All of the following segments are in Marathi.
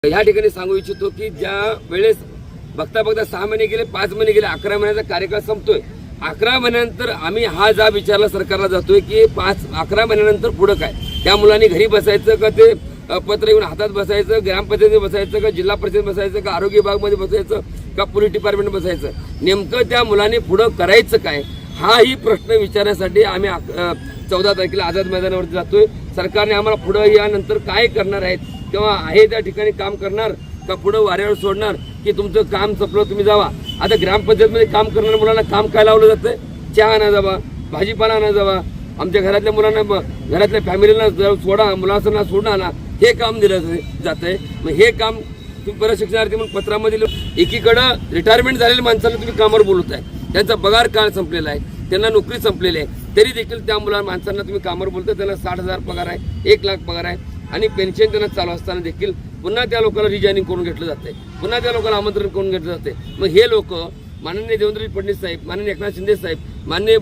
या ठिकाणी सांगू इच्छितो की ज्या वेळेस बघता बघता 6 महिने गेले, 5 महिने गेले, 11 महिन्याचा कार्यकाळ संपतोय। 11 महिन्यानंतर आम्ही हा जाब विचारला सरकारला जातोय की 11 महिन्यानंतर पुढे काय, त्या मुलांनी घरी बसायचं का, ते पत्र येऊन हातात बसायचं, ग्रामपंचायतीमध्ये बसायचं का, जिल्हा परिषद बसायचं का, आरोग्य विभागामध्ये बसायचं का, पोलीस डिपार्टमेंट बसायचं, नेमकं त्या मुलांनी पुढे करायचं काय, हाही प्रश्न विचारण्यासाठी आम्ही 14 तारखेला आझाद मैदानावरती जातोय। सरकारने आम्हाला पुढे यानंतर काय करणार आहेत किंवा आहे त्या ठिकाणी काम करणार का पुढे वाऱ्यावर सोडणार की तुमचं काम संपलं तुम्ही जावा। आता ग्रामपंचायतमध्ये काम करणाऱ्या मुलांना काम काय लावलं जातंय, चहा आणा जावा, भाजीपाला आणा जावा, आमच्या घरातल्या मुलांना घरातल्या फॅमिलीला सोडा, मुलांना सोडा ना, हे काम दिलं जातंय। मग हे काम तुम्ही प्रशिक्षणार्थी म्हणून पत्रामध्ये एकीकडं रिटायरमेंट झालेल्या माणसांना तुम्ही कामावर बोलत आहे, त्यांचा पगार काळ संपलेला आहे, त्यांना नोकरी संपलेली आहे, तरी देखील त्या माणसांना तुम्ही कामावर बोलता, त्यांना 60,000 पगार आहे, 1 लाख पगार आहे आणि पेन्शन त्यांना चालू असताना देखील पुन्हा त्या लोकांना रिजायनिंग करून घेतलं जाते, पुन्हा त्या लोकांना आमंत्रण करून घेतलं जाते। मग हे लोक माननीय देवेंद्र फडणवीस साहेब, माननीय एकनाथ शिंदे साहेब, माननीय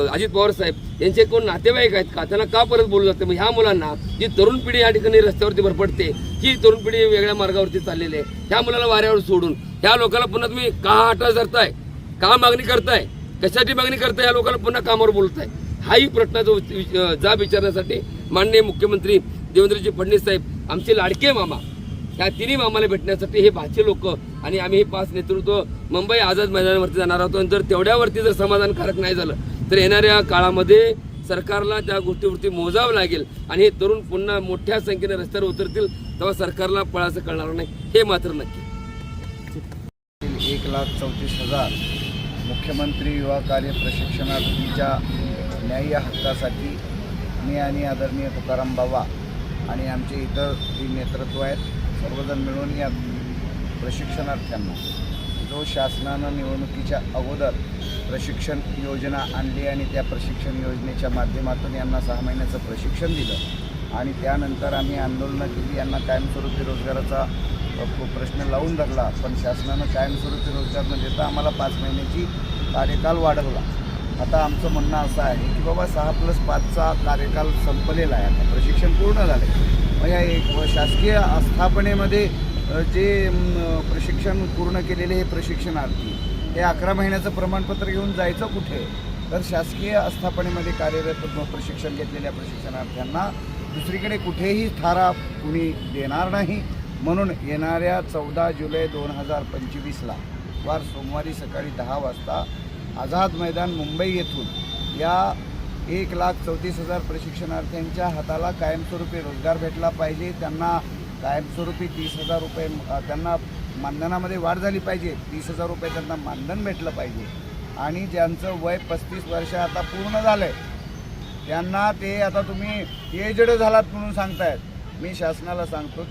अजित पवार साहेब यांचे कोण नातेवाईक आहेत का, त्यांना का परत बोलू जाते? मग ह्या मुलांना जी तरुण पिढी या ठिकाणी रस्त्यावरती भरपडते, ही तरुण पिढी वेगळ्या मार्गावरती चाललेली आहे, ह्या मुलाला वाऱ्यावर सोडून ह्या लोकांना पुन्हा तुम्ही का हटा धरताय, का मागणी करताय, कशाची मागणी करताय, ह्या लोकांना पुन्हा कामावर बोलताय? हाही प्रश्नाचा जाब विचारण्यासाठी माननीय मुख्यमंत्री देवेंद्रजी फडणवीस साहेब, आमचे लाडके मामा, ह्या तिन्ही मामाला भेटण्यासाठी हे भाचे लोक आणि आम्ही हे 5 नेतृत्व मुंबई आझाद मैदानावरती जाणार आहोत। आणि जर तेवढ्यावरती जर समाधानकारक नाही झालं तर येणाऱ्या काळामध्ये सरकारला त्या गोष्टीवरती मोजावं लागेल आणि हे तरुण पुन्हा मोठ्या संख्येने रस्त्यावर उतरतील, तेव्हा सरकारला पळाचं कळणार नाही, हे मात्र नक्की। 1,34,000 मुख्यमंत्री युवा कार्य प्रशिक्षणार्थींच्या न्याय्य हक्कासाठी मी आणि आदरणीय तुकाराम बाबा आणि आमचे इतर 3 नेतृत्व आहेत, सर्वजण मिळून या प्रशिक्षणार्थ्यांना जो शासनानं निवडणुकीच्या अगोदर प्रशिक्षण योजना आणली आणि त्या प्रशिक्षण योजनेच्या माध्यमातून यांना 6 महिन्याचं प्रशिक्षण दिलं आणि त्यानंतर आम्ही आंदोलनं केली, यांना कायमस्वरूपी रोजगाराचा प्रश्न लावून धरला, पण शासनानं कायमस्वरूपी रोजगार न देता आम्हाला 5 महिन्याची कार्यकाल वाढवला। आता आमचं म्हणणं असं आहे की बाबा 6+5चा कार्यकाल संपलेला आहे, आता प्रशिक्षण पूर्ण झालं आहे। मग या एक शासकीय आस्थापनेमध्ये जे प्रशिक्षण पूर्ण केलेले हे प्रशिक्षणार्थी हे 11 महिन्याचं प्रमाणपत्र घेऊन जायचं कुठे? तर शासकीय आस्थापनेमध्ये कार्यरत प्रशिक्षण घेतलेल्या प्रशिक्षणार्थ्यांना दुसरीकडे कुठेही थारा कुणी देणार नाही। म्हणून येणाऱ्या 14 जुलै 2025ला वार सोमवारी सकाळी 10 वाजता आझाद मैदान मुंबई येथून या 1,34,000 प्रशिक्षणार्थ्यांच्या हाताला कायमस्वरूपी रोजगार भेटला पाहिजे, त्यांना कायमस्वरूपी 30,000 रुपये त्यांना मानधनामध्ये वाढ झाली पाहिजे, 30,000 रुपये त्यांना मानधन भेटलं पाहिजे आणि ज्यांचं वय 35 वर्ष आता पूर्ण झालं आहे त्यांना ते आता तुम्ही एजड झालात म्हणून सांगतायत। मी शासनाला सांगतो की